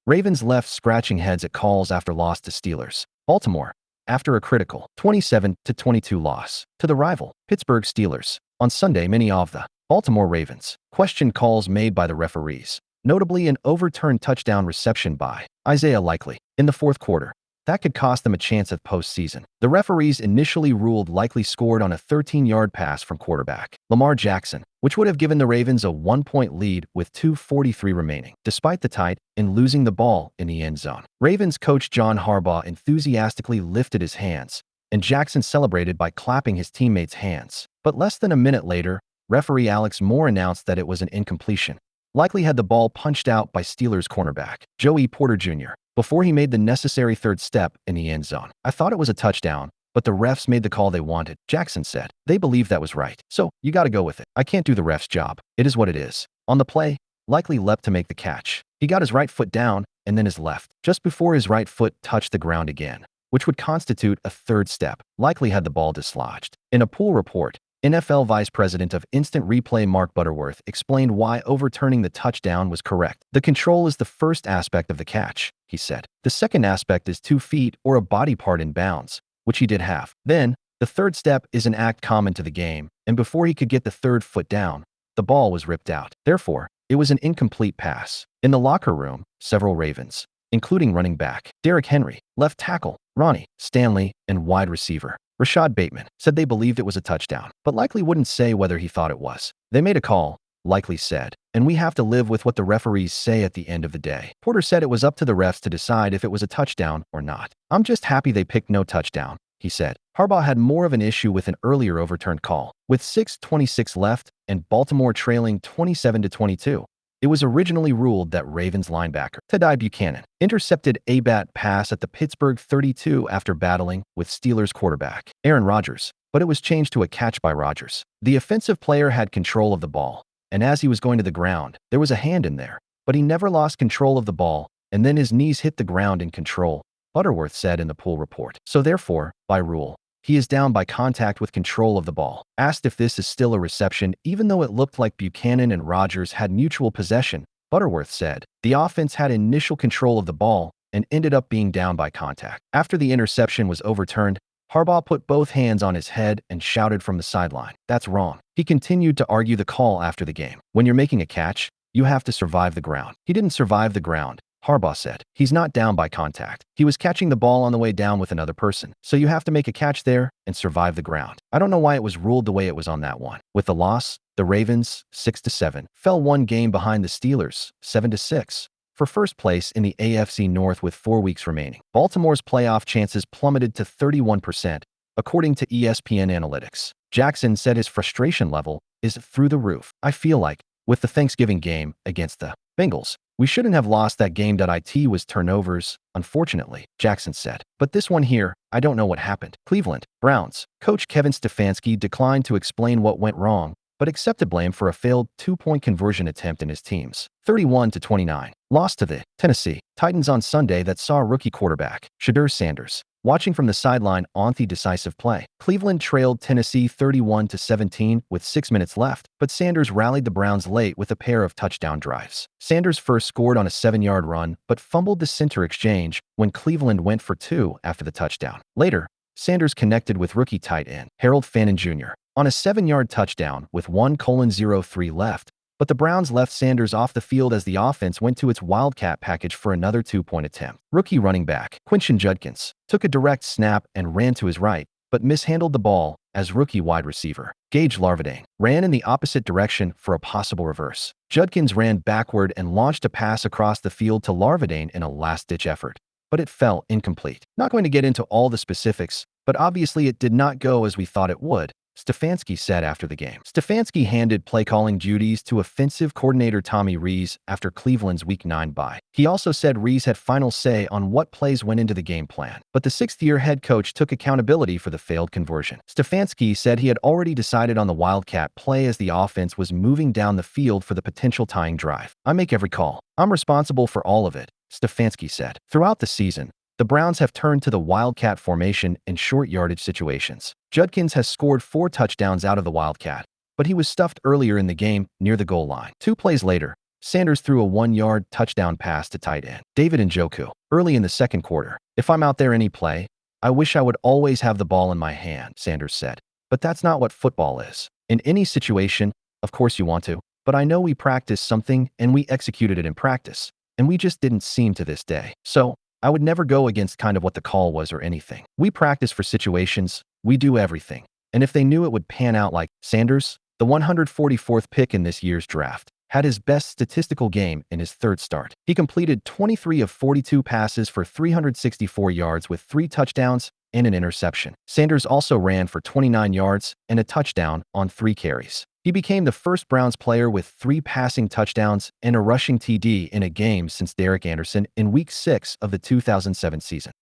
Ravens left scratching heads at calls after loss to Steelers. Baltimore, after a critical 27-22 loss to the rival Pittsburgh Steelers. On Sunday, many of the Baltimore Ravens questioned calls made by the referees, notably an overturned touchdown reception by Isaiah Likely in the fourth quarter. That could cost them a chance at postseason. The referees initially ruled Likely scored on a 13-yard pass from quarterback Lamar Jackson, which would have given the Ravens a 1-point lead with 2:43 remaining, despite the tight in losing the ball in the end zone. Ravens coach John Harbaugh enthusiastically lifted his hands, and Jackson celebrated by clapping his teammates' hands. But less than a minute later, referee Alex Moore announced that it was an incompletion. Likely had the ball punched out by Steelers cornerback Joey Porter Jr. before he made the necessary third step in the end zone. I thought it was a touchdown, but the refs made the call they wanted, Jackson said. They believed that was right. So, you gotta go with it. I can't do the ref's job. It is what it is. On the play, Likely leapt to make the catch. He got his right foot down and then his left, just before his right foot touched the ground again, which would constitute a third step. Likely had the ball dislodged. In a pool report, NFL Vice President of Instant Replay Mark Butterworth explained why overturning the touchdown was correct. The control is the first aspect of the catch, he said. The second aspect is 2 feet or a body part in bounds, which he did have. Then, the third step is an act common to the game, and before he could get the third foot down, the ball was ripped out. Therefore, it was an incomplete pass. In the locker room, several Ravens, including running back Derrick Henry, left tackle Ronnie Stanley, and wide receiver Rashad Bateman, said they believed it was a touchdown, but Likely wouldn't say whether he thought it was. They made a call, Likely said, and we have to live with what the referees say at the end of the day. Porter said it was up to the refs to decide if it was a touchdown or not. I'm just happy they picked no touchdown, he said. Harbaugh had more of an issue with an earlier overturned call. With 6:26 left and Baltimore trailing 27-22. It was originally ruled that Ravens linebacker Teddye Buchanan intercepted a bat pass at the Pittsburgh 32 after battling with Steelers quarterback Aaron Rodgers, but it was changed to a catch by Rodgers. The offensive player had control of the ball, and as he was going to the ground, there was a hand in there, but he never lost control of the ball, and then his knees hit the ground in control, Butterworth said in the pool report. So therefore, by rule, he is down by contact with control of the ball. Asked if this is still a reception even though it looked like Buchanan and Rodgers had mutual possession, Butterworth said, the offense had initial control of the ball and ended up being down by contact. After the interception was overturned, Harbaugh put both hands on his head and shouted from the sideline, "That's wrong." He continued to argue the call after the game. When you're making a catch, you have to survive the ground. He didn't survive the ground, Harbaugh said. He's not down by contact. He was catching the ball on the way down with another person. So you have to make a catch there and survive the ground. I don't know why it was ruled the way it was on that one. With the loss, the Ravens, 6-7, fell one game behind the Steelers, 7-6, for first place in the AFC North with 4 weeks remaining. Baltimore's playoff chances plummeted to 31%, according to ESPN Analytics. Jackson said his frustration level is through the roof. I feel like, with the Thanksgiving game against the Bengals, we shouldn't have lost that game. It was turnovers, unfortunately, Jackson said. But this one here, I don't know what happened. Cleveland Browns coach Kevin Stefanski declined to explain what went wrong, but accepted blame for a failed 2-point conversion attempt in his team's 31-29 loss to the Tennessee Titans on Sunday that saw rookie quarterback Shedeur Sanders watching from the sideline on the decisive play. Cleveland trailed Tennessee 31-17 with 6 minutes left, but Sanders rallied the Browns late with a pair of touchdown drives. Sanders first scored on a 7-yard run, but fumbled the center exchange when Cleveland went for 2 after the touchdown. Later, Sanders connected with rookie tight end Harold Fannin Jr. on a 7-yard touchdown with 1:03 left, but the Browns left Sanders off the field as the offense went to its Wildcat package for another 2-point attempt. Rookie running back Quinton Judkins took a direct snap and ran to his right, but mishandled the ball as rookie wide receiver Gage Larvadain ran in the opposite direction for a possible reverse. Judkins ran backward and launched a pass across the field to Larvadain in a last-ditch effort, but it fell incomplete. Not going to get into all the specifics, but obviously it did not go as we thought it would, Stefanski said after the game. Stefanski handed play-calling duties to offensive coordinator Tommy Rees after Cleveland's Week 9 bye. He also said Rees had final say on what plays went into the game plan, but the 6th-year head coach took accountability for the failed conversion. Stefanski said he had already decided on the Wildcat play as the offense was moving down the field for the potential tying drive. I make every call. I'm responsible for all of it, Stefanski said. Throughout the season, the Browns have turned to the Wildcat formation in short yardage situations. Judkins has scored 4 touchdowns out of the Wildcat, but he was stuffed earlier in the game near the goal line. 2 plays later, Sanders threw a 1-yard touchdown pass to tight end David Njoku early in the second quarter. "If I'm out there any play, I wish I would always have the ball in my hand," Sanders said. "But that's not what football is. In any situation, of course you want to. But I know we practiced something and we executed it in practice. And we just didn't seem to this day. So I would never go against kind of what the call was or anything. We practice for situations. We do everything. And if they knew it would pan out like Sanders, the 144th pick in this year's draft, had his best statistical game in his third start. He completed 23 of 42 passes for 364 yards with 3 touchdowns and an interception. Sanders also ran for 29 yards and a touchdown on 3 carries. He became the first Browns player with 3 passing touchdowns and a rushing TD in a game since Derek Anderson in Week 6 of the 2007 season.